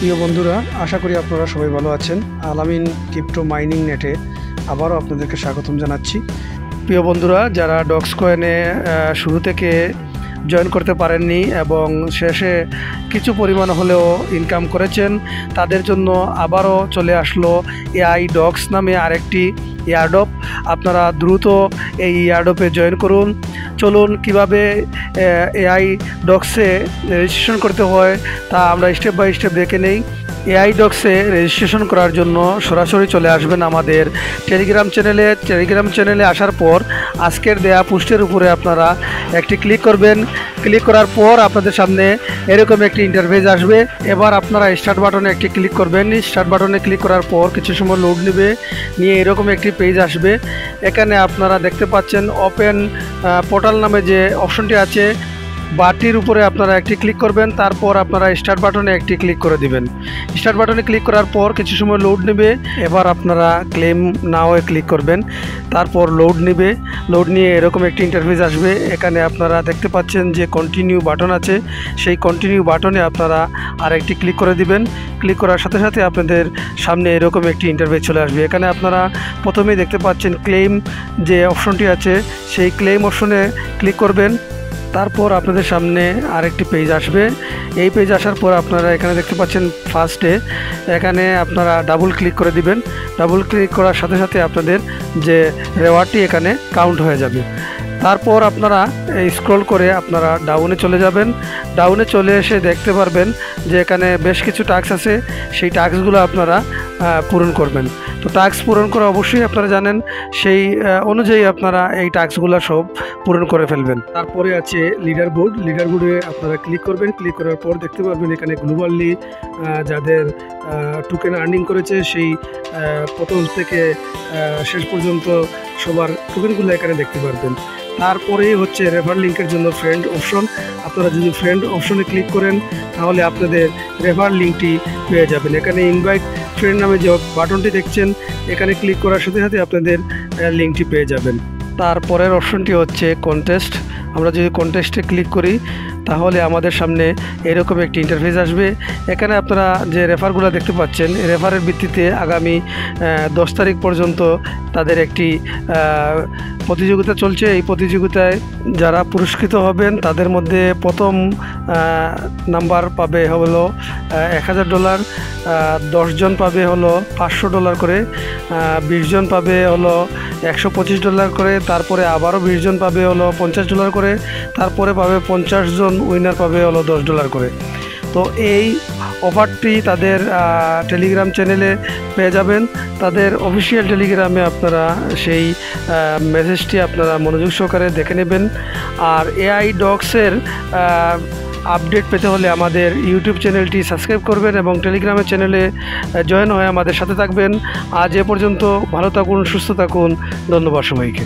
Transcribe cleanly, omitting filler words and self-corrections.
প্রিয় বন্ধুরা, আশা করি আপনারা সবাই ভালো আছেন। আলামিন ক্রিপ্টো মাইনিং নেটে আবারও আপনাদেরকে স্বাগতম জানাচ্ছি। প্রিয় বন্ধুরা, যারা ডক্স কয়েনে শুরু থেকে জয়েন করতে পারেননি এবং শেষে কিছু পরিমাণ হলেও ইনকাম করেছেন, তাদের জন্য আবারও চলে আসলো এআই ডক্স নামে আরেকটি এয়ারড্রপ। আপনারা দ্রুত এই এয়ারড্রপে জয়েন করুন। চলুন কিভাবে এআই ডক্সে রেজিস্ট্রেশন করতে হয় তা আমরা স্টেপ বাই স্টেপ দেখে নেই। এআই ডক্সে রেজিস্ট্রেশন করার জন্য সরাসরি চলে আসবেন আমাদের টেলিগ্রাম চ্যানেলে আসার পর আজকের দেয়া পোস্টের উপরে আপনারা একটি ক্লিক করবেন। ক্লিক করার পর আপনাদের সামনে এরকম একটি ইন্টারফেস আসবে। এবার আপনারা স্টার্ট বাটনে একটি ক্লিক করবেন। স্টার্ট বাটনে ক্লিক করার পর কিছু সময় লোড নিয়ে এরকম একটি পেজ আসবে। এখানে আপনারা দেখতে পাচ্ছেন ওপেন পোর্টাল নামে যে অপশনটি আছে, বাটির উপরে আপনারা একটি ক্লিক করবেন। তারপর আপনারা স্টার্ট বাটনে একটি ক্লিক করে দিবেন। স্টার্ট বাটনে ক্লিক করার পর কিছু সময় লোড নেবে। এবার আপনারা ক্লেম নাও ক্লিক করবেন। তারপর লোড নিয়ে এরকম একটি ইন্টারফেস আসবে। এখানে আপনারা দেখতে পাচ্ছেন যে কন্টিনিউ বাটন আছে, সেই কন্টিনিউ বাটনে আপনারা আরেকটি ক্লিক করে দিবেন। ক্লিক করার সাথে সাথে আপনাদের সামনে এরকম একটি ইন্টারফেস চলে আসবে। এখানে আপনারা প্রথমেই দেখতে পাচ্ছেন ক্লেম যে অপশনটি আছে, সেই ক্লেম অপশনে ক্লিক করবেন। তারপর আপনাদের সামনে আরেকটি পেজ আসবে। এই পেজ আসার পর আপনারা এখানে দেখতে পাচ্ছেন ফার্স্টে এখানে আপনারা ডাবল ক্লিক করে দিবেন। ডাবল ক্লিক করার সাথে সাথে আপনাদের যে রেওয়ার্ডটি এখানে কাউন্ট হয়ে যাবে। তারপর আপনারা স্ক্রল করে আপনারা ডাউনে চলে যাবেন। ডাউনে চলে এসে দেখতে পারবেন যে এখানে বেশ কিছু টাস্ক আছে, সেই টাস্কগুলো আপনারা পূরণ করবেন। তো টাস্ক পূরণ করা অবশ্যই আপনারা জানেন, সেই অনুযায়ী আপনারা এই টাস্কগুলো সব পূরণ করে ফেলবেন। তারপরে আছে লিডার বোর্ডে আপনারা ক্লিক করবেন। ক্লিক করার পর দেখতে পারবেন এখানে গ্লোবালি যাদের টোকেন আর্নিং করেছে সেই প্রথম থেকে শেষ পর্যন্ত সবার টোকেনগুলো এখানে দেখতে পারবেন। তারপরেই হচ্ছে রেফার লিঙ্কের জন্য ফ্রেন্ড অপশন। আপনারা যদি ফ্রেন্ড অপশনে ক্লিক করেন তাহলে আপনাদের রেফার লিঙ্কটি পেয়ে যাবেন। এখানে ইনভাইট ফ্রেন্ড নামে যে বাটনটি দেখছেন, এখানে ক্লিক করার সাথে সাথে আপনাদের লিঙ্কটি পেয়ে যাবেন। তারপরের অপশনটি হচ্ছে কন্টেস্ট। আমরা যদি কন্টেস্টে ক্লিক করি তাহলে আমাদের সামনে এরকম একটি ইন্টারফেস আসবে। এখানে আপনারা যে রেফারগুলো দেখতে পাচ্ছেন, রেফারের ভিত্তিতে আগামী 10 তারিখ পর্যন্ত তাদের একটি প্রতিযোগিতা চলছে। এই প্রতিযোগিতায় যারা পুরস্কৃত হবেন তাদের মধ্যে প্রথম নাম্বার পাবে হলো $1000, 10 জন পাবে হলো $500 করে, 20 জন পাবে হলো $125 করে, তারপরে আবারও 20 জন পাবে হলো $50 করে, তারপরে পাবে 50 জন উইনার পাবে হলো $10 করে। তো এই অফারটি তাদের টেলিগ্রাম চ্যানেলে পেয়ে যাবেন। তাদের অফিসিয়াল টেলিগ্রামে আপনারা সেই মেসেজটি আপনারা মনোযোগ সহকারে দেখে নেবেন। আর এআই ডক্সের আপডেট পেতে হলে আমাদের ইউটিউব চ্যানেলটি সাবস্ক্রাইব করবেন এবং টেলিগ্রামের চ্যানেলে জয়েন হয়ে আমাদের সাথে থাকবেন। আজ এ পর্যন্ত, ভালো থাকুন, সুস্থ থাকুন। ধন্যবাদ সবাইকে।